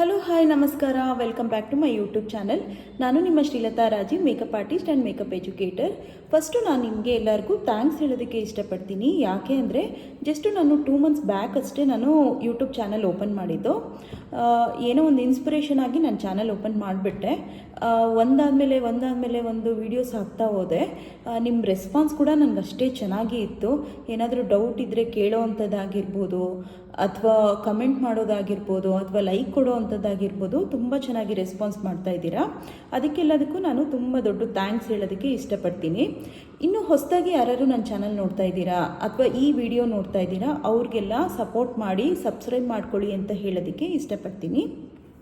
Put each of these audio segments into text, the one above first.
Hello hi ನಮಸ್ಕಾರ, welcome back to my YouTube channel. ನಾನು ನಿಮ್ಮ Srilatha Rajeev, makeup artist and makeup educator. First ನಾನು ನಿಮಗೆ ಎಲ್ಲರಿಗೂ ಥ್ಯಾಂಕ್ಸ್ ಹೇಳೋದಕ್ಕೆ ಇಷ್ಟಪಡ್ತೀನಿ. ಯಾಕೆ ಅಂದರೆ ನಾನು 2 ಮಂತ್ಸ್ ಬ್ಯಾಕ್ ಅಷ್ಟೇ ನಾನು ಯೂಟ್ಯೂಬ್ ಚಾನಲ್ ಓಪನ್ ಮಾಡಿದ್ದು. ಏನೋ ಒಂದು ಇನ್ಸ್ಪಿರೇಷನ್ ಆಗಿ ನಾನು ಚಾನಲ್ ಓಪನ್ ಮಾಡಿಬಿಟ್ಟೆ. ಒಂದಾದಮೇಲೆ ಒಂದು ವೀಡಿಯೋಸ್ ಹಾಕ್ತಾ ಹೋದೆ. ನಿಮ್ಮ ರೆಸ್ಪಾನ್ಸ್ ಕೂಡ ನನಗೆ ಅಷ್ಟೇ ಚೆನ್ನಾಗಿ ಇತ್ತು. ಏನಾದರೂ ಡೌಟ್ ಇದ್ದರೆ ಕೇಳೋ ಅಂಥದ್ದಾಗಿರ್ಬೋದು, ಅಥವಾ ಕಮೆಂಟ್ ಮಾಡೋದಾಗಿರ್ಬೋದು, ಅಥವಾ ಲೈಕ್ ಕೊಡೋ ಅಂಥದ್ದಾಗಿರ್ಬೋದು, ತುಂಬ ಚೆನ್ನಾಗಿ ರೆಸ್ಪಾನ್ಸ್ ಮಾಡ್ತಾ ಇದ್ದೀರಾ. ಅದಕ್ಕೆಲ್ಲದಕ್ಕೂ ನಾನು ತುಂಬ ದೊಡ್ಡ ಥ್ಯಾಂಕ್ಸ್ ಹೇಳೋದಕ್ಕೆ ಇಷ್ಟಪಡ್ತೀನಿ. ಇನ್ನು ಹೊಸದಾಗಿ ಯಾರು ನನ್ನ ಚಾನಲ್ ನೋಡ್ತಾ ಇದ್ದೀರಾ ಅಥವಾ ಈ ವಿಡಿಯೋ ನೋಡ್ತಾ ಇದ್ದೀರಾ, ಅವ್ರಿಗೆಲ್ಲ ಸಪೋರ್ಟ್ ಮಾಡಿ ಸಬ್ಸ್ಕ್ರೈಬ್ ಮಾಡ್ಕೊಳ್ಳಿ ಅಂತ ಹೇಳೋದಕ್ಕೆ ಇಷ್ಟಪಡ್ತೀನಿ.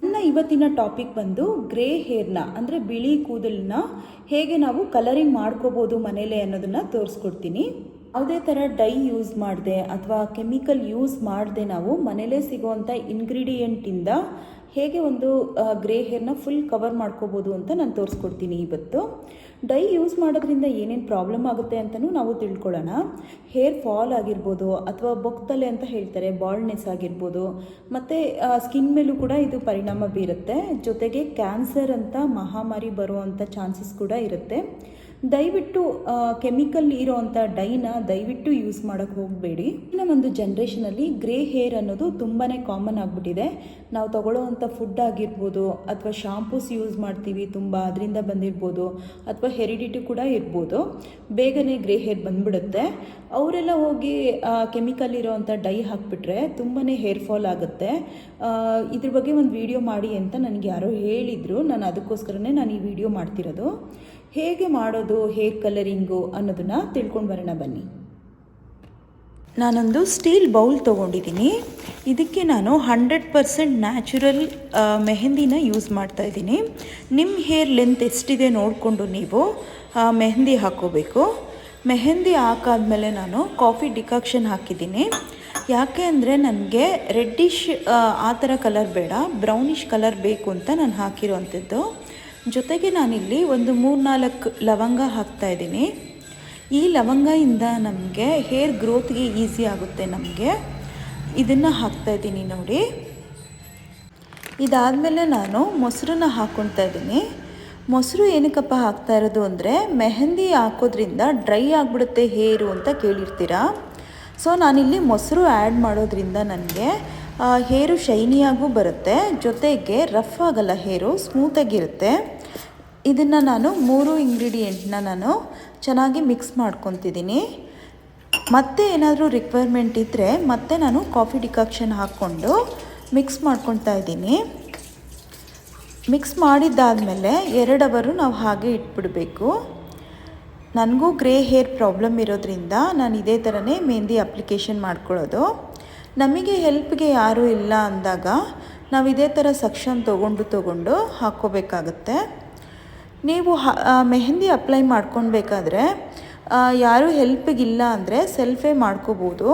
ನನ್ನ ಇವತ್ತಿನ ಟಾಪಿಕ್ ಬಂದು ಗ್ರೇ ಹೇರ್ನ ಅಂದರೆ ಬಿಳಿ ಕೂದಲನ್ನ ಹೇಗೆ ನಾವು ಕಲರಿಂಗ್ ಮಾಡ್ಕೋಬೋದು ಮನೇಲೆ ಅನ್ನೋದನ್ನು ತೋರಿಸ್ಕೊಡ್ತೀನಿ. ಯಾವುದೇ ಥರ ಡೈ ಯೂಸ್ ಮಾಡದೆ ಅಥವಾ ಕೆಮಿಕಲ್ ಯೂಸ್ ಮಾಡದೆ ನಾವು ಮನೇಲೇ ಸಿಗೋವಂಥ ಇಂಗ್ರೀಡಿಯೆಂಟಿಂದ ಹೇಗೆ ಒಂದು ಗ್ರೇ ಹೇರ್ನ ಫುಲ್ ಕವರ್ ಮಾಡ್ಕೋಬೋದು ಅಂತ ನಾನು ತೋರಿಸ್ಕೊಡ್ತೀನಿ ಇವತ್ತು. ಡೈ ಯೂಸ್ ಮಾಡೋದ್ರಿಂದ ಏನೇನು ಪ್ರಾಬ್ಲಮ್ ಆಗುತ್ತೆ ಅಂತಲೂ ನಾವು ತಿಳ್ಕೊಳ್ಳೋಣ. ಹೇರ್ ಫಾಲ್ ಆಗಿರ್ಬೋದು, ಅಥವಾ ಬೊಕ್ತಲೆ ಅಂತ ಹೇಳ್ತಾರೆ, ಬಾಲ್ಡ್ನೆಸ್ ಆಗಿರ್ಬೋದು, ಮತ್ತು ಸ್ಕಿನ್ ಮೇಲೂ ಕೂಡ ಇದು ಪರಿಣಾಮ ಬೀರುತ್ತೆ. ಜೊತೆಗೆ ಕ್ಯಾನ್ಸರ್ ಅಂತ ಮಹಾಮಾರಿ ಬರುವಂಥ ಚಾನ್ಸಸ್ ಕೂಡ ಇರುತ್ತೆ. ದಯವಿಟ್ಟು ಕೆಮಿಕಲ್ ಇರೋವಂಥ ಡೈನ ದಯವಿಟ್ಟು ಯೂಸ್ ಮಾಡೋಕ್ಕೆ ಹೋಗಬೇಡಿ. ಇನ್ನು ಒಂದು ಜನ್ರೇಷನಲ್ಲಿ ಗ್ರೇ ಹೇರ್ ಅನ್ನೋದು ತುಂಬಾ ಕಾಮನ್ ಆಗಿಬಿಟ್ಟಿದೆ. ನಾವು ತಗೊಳ್ಳೋವಂಥ ಫುಡ್ ಆಗಿರ್ಬೋದು, ಅಥವಾ ಶಾಂಪೂಸ್ ಯೂಸ್ ಮಾಡ್ತೀವಿ ತುಂಬ, ಅದರಿಂದ ಬಂದಿರ್ಬೋದು, ಅಥವಾ ಹೆರಿಡಿಟಿ ಕೂಡ ಇರ್ಬೋದು, ಬೇಗನೆ ಗ್ರೇ ಹೇರ್ ಬಂದ್ಬಿಡುತ್ತೆ. ಅವರೆಲ್ಲ ಹೋಗಿ ಕೆಮಿಕಲ್ ಇರೋವಂಥ ಡೈ ಹಾಕಿಬಿಟ್ರೆ ತುಂಬಾ ಹೇರ್ ಫಾಲ್ ಆಗುತ್ತೆ. ಇದ್ರ ಬಗ್ಗೆ ಒಂದು ವಿಡಿಯೋ ಮಾಡಿ ಅಂತ ನನಗೆ ಯಾರೋ ಹೇಳಿದರು. ನಾನು ಅದಕ್ಕೋಸ್ಕರನೇ ನಾನು ಈ ವಿಡಿಯೋ ಮಾಡ್ತಿರೋದು. ಹೇಗೆ ಮಾಡೋದು ಹೇರ್ ಕಲರಿಂಗು ಅನ್ನೋದನ್ನು ತಿಳ್ಕೊಂಡು ಬರೋಣ ಬನ್ನಿ. ನಾನೊಂದು ಸ್ಟೀಲ್ ಬೌಲ್ ತೊಗೊಂಡಿದ್ದೀನಿ. ಇದಕ್ಕೆ ನಾನು 100% ನ್ಯಾಚುರಲ್ ಮೆಹಂದಿನ ಯೂಸ್ ಮಾಡ್ತಾಯಿದ್ದೀನಿ. ನಿಮ್ಮ ಹೇರ್ ಲೆಂತ್ ಎಷ್ಟಿದೆ ನೋಡಿಕೊಂಡು ನೀವು ಮೆಹಂದಿ ಹಾಕ್ಕೋಬೇಕು. ಮೆಹಂದಿ ಹಾಕಾದ್ಮೇಲೆ ನಾನು ಕಾಫಿ ಡಿಕಾಕ್ಷನ್ ಹಾಕಿದ್ದೀನಿ. ಯಾಕೆ ಅಂದರೆ ನನಗೆ ರೆಡ್ಡಿಶ್ ಆ ಥರ ಕಲರ್ ಬೇಡ, ಬ್ರೌನಿಷ್ ಕಲರ್ ಬೇಕು ಅಂತ ನಾನು ಹಾಕಿರೋವಂಥದ್ದು. ಜೊತೆಗೆ ನಾನಿಲ್ಲಿ ಒಂದು 3-4 ಲವಂಗ ಹಾಕ್ತಾಯಿದ್ದೀನಿ. ಈ ಲವಂಗದಿಂದ ನಮಗೆ ಹೇರ್ ಗ್ರೋತ್ಗೆ ಈಸಿ ಆಗುತ್ತೆ. ನಮಗೆ ಇದನ್ನು ಹಾಕ್ತಾಯಿದ್ದೀನಿ ನೋಡಿ. ಇದಾದಮೇಲೆ ನಾನು ಮೊಸರನ್ನ ಹಾಕ್ಕೊಳ್ತಾ ಇದ್ದೀನಿ. ಮೊಸರು ಏನಕ್ಕಪ್ಪ ಹಾಕ್ತಾ ಇರೋದು ಅಂದರೆ, ಮೆಹಂದಿ ಹಾಕೋದ್ರಿಂದ ಡ್ರೈ ಆಗಿಬಿಡುತ್ತೆ ಹೇರು ಅಂತ ಕೇಳಿರ್ತೀರ. ಸೊ ನಾನಿಲ್ಲಿ ಮೊಸರು ಆ್ಯಡ್ ಮಾಡೋದ್ರಿಂದ ನನಗೆ ಹೇರು ಶೈನಿಯಾಗೂ ಬರುತ್ತೆ, ಜೊತೆಗೆ ರಫ್ ಆಗಲ್ಲ, ಹೇರು ಸ್ಮೂತಾಗಿರುತ್ತೆ. ಇದನ್ನು ನಾನು 3 ಇಂಗ್ರೀಡಿಯೆಂಟ್ನ ನಾನು ಚೆನ್ನಾಗಿ ಮಿಕ್ಸ್ ಮಾಡ್ಕೊತಿದ್ದೀನಿ. ಮತ್ತೆ ಏನಾದರೂ ರಿಕ್ವೈರ್ಮೆಂಟ್ ಇದ್ದರೆ ಮತ್ತೆ ನಾನು ಕಾಫಿ ಡಿಕಾಕ್ಷನ್ ಹಾಕ್ಕೊಂಡು ಮಿಕ್ಸ್ ಮಾಡ್ಕೊತಾ ಇದ್ದೀನಿ. ಮಿಕ್ಸ್ ಮಾಡಿದ್ದಾದಮೇಲೆ 2 ಅವರು ನಾವು ಹಾಗೆ ಇಟ್ಬಿಡಬೇಕು. ನನಗೂ ಗ್ರೇ ಹೇರ್ ಪ್ರಾಬ್ಲಮ್ ಇರೋದ್ರಿಂದ ನಾನು ಇದೇ ಥರನೇ ಮೆಹಂದಿ ಅಪ್ಲಿಕೇಶನ್ ಮಾಡ್ಕೊಳ್ಳೋದು. ನಮಗೆ ಹೆಲ್ಪ್ಗೆ ಯಾರೂ ಇಲ್ಲ ಅಂದಾಗ ನಾವು ಇದೇ ಥರ ಸೆಕ್ಷನ್ ತೊಗೊಂಡು ಹಾಕ್ಕೋಬೇಕಾಗತ್ತೆ. ನೀವು ಮೆಹಂದಿ ಅಪ್ಲೈ ಮಾಡ್ಕೊಳ್ಬೇಕಾದ್ರೆ ಯಾರೂ ಹೆಲ್ಪಿಗಿಲ್ಲ ಅಂದರೆ ಸೆಲ್ಫೇ ಮಾಡ್ಕೋಬೋದು.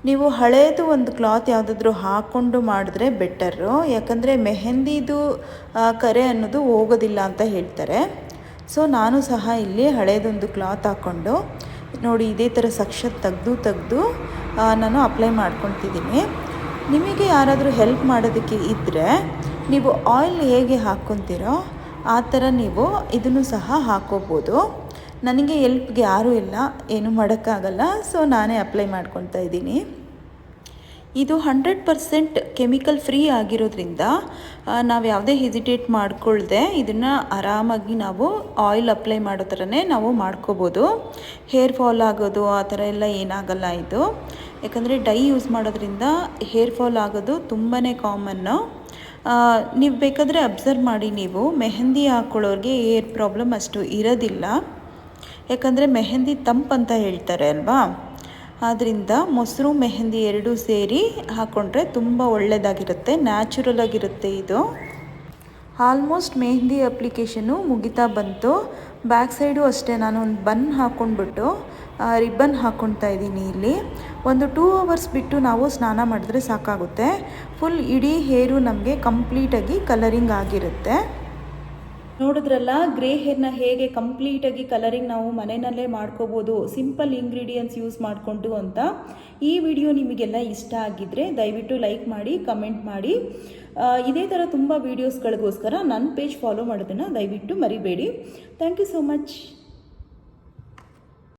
ನೀವು ಹಳೇದು ಒಂದು ಕ್ಲಾತ್ ಯಾವುದಾದ್ರೂ ಹಾಕ್ಕೊಂಡು ಮಾಡಿದ್ರೆ ಬೆಟರು. ಯಾಕಂದರೆ ಮೆಹಂದಿದು ಕರೆ ಅನ್ನೋದು ಹೋಗೋದಿಲ್ಲ ಅಂತ ಹೇಳ್ತಾರೆ. ಸೊ ನಾನು ಸಹ ಇಲ್ಲಿ ಹಳೇದೊಂದು ಕ್ಲಾತ್ ಹಾಕ್ಕೊಂಡು ನೋಡಿ ಇದೇ ಥರ ಸೆಕ್ಷನ್ ತೆಗೆದು ನಾನು ಅಪ್ಲೈ ಮಾಡ್ಕೊತಿದ್ದೀನಿ. ನಿಮಗೆ ಯಾರಾದರೂ ಹೆಲ್ಪ್ ಮಾಡೋದಕ್ಕೆ ಇದ್ದರೆ ನೀವು ಆಯಿಲ್ ಹೇಗೆ ಹಾಕ್ಕೊತೀರೋ ಆ ಥರ ನೀವು ಇದನ್ನು ಸಹ ಹಾಕ್ಕೋಬೋದು. ನನಗೆ ಹೆಲ್ಪ್ಗೆ ಯಾರೂ ಇಲ್ಲ, ಏನೂ ಮಾಡೋಕ್ಕಾಗಲ್ಲ, ಸೊ ನಾನೇ ಅಪ್ಲೈ ಮಾಡ್ಕೊತಾ ಇದ್ದೀನಿ. ಇದು 100% ಕೆಮಿಕಲ್ ಫ್ರೀ ಆಗಿರೋದ್ರಿಂದ ನಾವು ಯಾವುದೇ ಹೆಸಿಟೇಟ್ ಮಾಡ್ಕೊಳ್ದೆ ಇದನ್ನು ಆರಾಮಾಗಿ ನಾವು ಆಯಿಲ್ ಅಪ್ಲೈ ಮಾಡೋ ಥರನೇ ನಾವು ಮಾಡ್ಕೋಬೋದು. ಹೇರ್ ಫಾಲ್ ಆಗೋದು ಆ ಥರ ಎಲ್ಲ ಏನಾಗಲ್ಲ ಇದು. ಯಾಕಂದರೆ ಡೈ ಯೂಸ್ ಮಾಡೋದ್ರಿಂದ ಹೇರ್ ಫಾಲ್ ಆಗೋದು ತುಂಬಾ ಕಾಮನ್ನು. ನೀವು ಬೇಕಾದರೆ ಅಬ್ಸರ್ವ್ ಮಾಡಿ, ನೀವು ಮೆಹಂದಿ ಹಾಕ್ಕೊಳ್ಳೋರಿಗೆ ಹೇರ್ ಪ್ರಾಬ್ಲಮ್ ಅಷ್ಟು ಇರೋದಿಲ್ಲ. ಯಾಕಂದರೆ ಮೆಹಂದಿ ತಂಪಂತ ಹೇಳ್ತಾರೆ ಅಲ್ವಾ, ಆದ್ದರಿಂದ ಮೊಸರು ಮೆಹಂದಿ 2 ಸೇರಿ ಹಾಕ್ಕೊಂಡ್ರೆ ತುಂಬ ಒಳ್ಳೆಯದಾಗಿರುತ್ತೆ, ನ್ಯಾಚುರಲ್ ಆಗಿರುತ್ತೆ ಇದು. ಆಲ್ಮೋಸ್ಟ್ ಮೆಹಂದಿ ಅಪ್ಲಿಕೇಶನ್ನು ಮುಗಿತಾ ಬಂತು. ಬ್ಯಾಕ್ ಸೈಡು ಅಷ್ಟೇ ನಾನು ಒಂದು ಬನ್ ಹಾಕ್ಕೊಂಡ್ಬಿಟ್ಟು ರಿಬ್ಬನ್ ಹಾಕ್ಕೊಳ್ತಾ ಇದ್ದೀನಿ. ಇಲ್ಲಿ ಒಂದು 2 ಅವರ್ಸ್ ಬಿಟ್ಟು ನಾವು ಸ್ನಾನ ಮಾಡಿದ್ರೆ ಸಾಕಾಗುತ್ತೆ. ಫುಲ್ ಇಡೀ ಹೇರು ನಮಗೆ ಕಂಪ್ಲೀಟಾಗಿ ಕಲರಿಂಗ್ ಆಗಿರುತ್ತೆ. ನೋಡಿದ್ರಲ್ಲ ಗ್ರೇ ಹೇರ್ನ ಹೇಗೆ ಕಂಪ್ಲೀಟಾಗಿ ಕಲರಿಂಗ್ ನಾವು ಮನೆಯಲ್ಲೇ ಮಾಡ್ಕೋಬೋದು ಸಿಂಪಲ್ ಇಂಗ್ರೀಡಿಯೆಂಟ್ಸ್ ಯೂಸ್ ಮಾಡಿಕೊಂಡು ಅಂತ. ಈ ವಿಡಿಯೋ ನಿಮಗೆಲ್ಲ ಇಷ್ಟ ಆಗಿದ್ದರೆ ದಯವಿಟ್ಟು ಲೈಕ್ ಮಾಡಿ, ಕಮೆಂಟ್ ಮಾಡಿ. ಇದೇ ಥರ ತುಂಬ ವೀಡಿಯೋಸ್ಗಳಿಗೋಸ್ಕರ ನನ್ನ ಪೇಜ್ ಫಾಲೋ ಮಾಡೋದನ್ನು ದಯವಿಟ್ಟು ಮರಿಬೇಡಿ. Thank you so much.